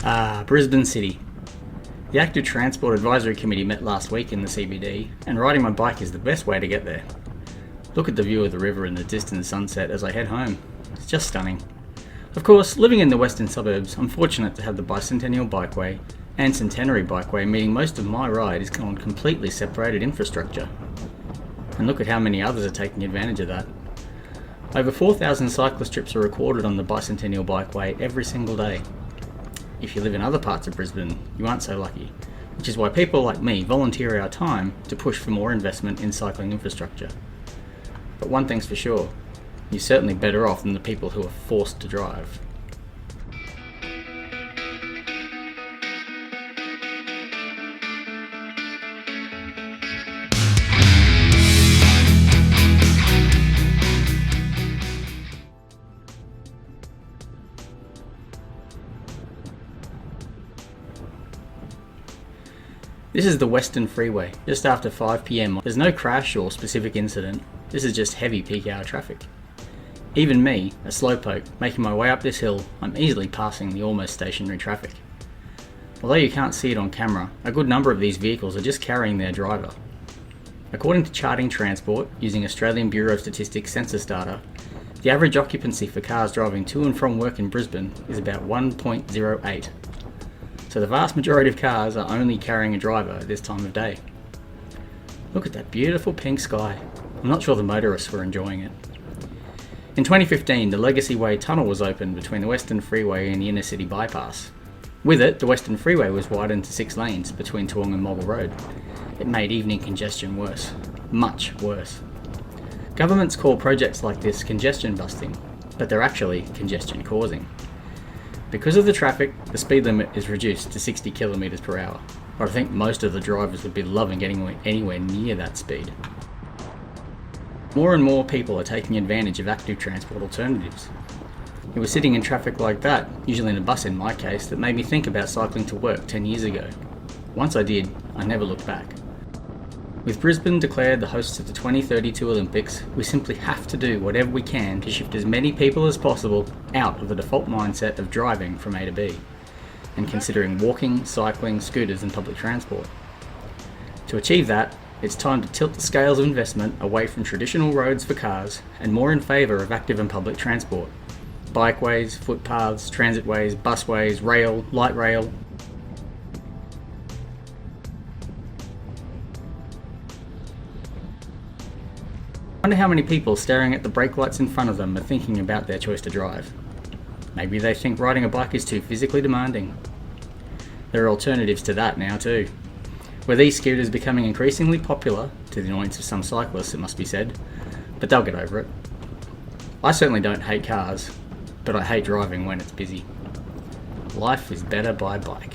Brisbane City. The Active Transport Advisory Committee met last week in the CBD, and riding my bike is the best way to get there. Look at the view of the river and the distant sunset as I head home. It's just stunning. Of course, living in the western suburbs, I'm fortunate to have the Bicentennial Bikeway and Centenary Bikeway, meaning most of my ride is on completely separated infrastructure. And look at how many others are taking advantage of that. Over 4,000 cyclist trips are recorded on the Bicentennial Bikeway every single day. If you live in other parts of Brisbane, you aren't so lucky, which is why people like me volunteer our time to push for more investment in cycling infrastructure. But one thing's for sure, you're certainly better off than the people who are forced to drive. This is the Western Freeway, just after 5 PM. There's no crash or specific incident, this is just heavy peak hour traffic. Even me, a slowpoke, making my way up this hill, I'm easily passing the almost stationary traffic. Although you can't see it on camera, a good number of these vehicles are just carrying their driver. According to Charting Transport, using Australian Bureau of Statistics census data, the average occupancy for cars driving to and from work in Brisbane is about 1.08. So the vast majority of cars are only carrying a driver at this time of day. Look at that beautiful pink sky. I'm not sure the motorists were enjoying it. In 2015, the Legacy Way tunnel was opened between the Western Freeway and the Inner City Bypass. With it, the Western Freeway was widened to 6 lanes between Toowong and Moggill Road. It made evening congestion worse. Much worse. Governments call projects like this congestion busting, but they're actually congestion causing. Because of the traffic, the speed limit is reduced to 60 kilometers per hour, but I think most of the drivers would be loving getting anywhere near that speed. More and more people are taking advantage of active transport alternatives. It was sitting in traffic like that, usually in a bus in my case, that made me think about cycling to work 10 years ago. Once I did, I never looked back. With Brisbane declared the hosts of the 2032 Olympics, we simply have to do whatever we can to shift as many people as possible out of the default mindset of driving from A to B, and considering walking, cycling, scooters and public transport. To achieve that, it's time to tilt the scales of investment away from traditional roads for cars and more in favour of active and public transport. Bikeways, footpaths, transitways, busways, rail, light rail. I wonder how many people staring at the brake lights in front of them are thinking about their choice to drive. Maybe they think riding a bike is too physically demanding. There are alternatives to that now too. With e-scooters becoming increasingly popular, to the annoyance of some cyclists it must be said, but they'll get over it. I certainly don't hate cars, but I hate driving when it's busy. Life is better by bike.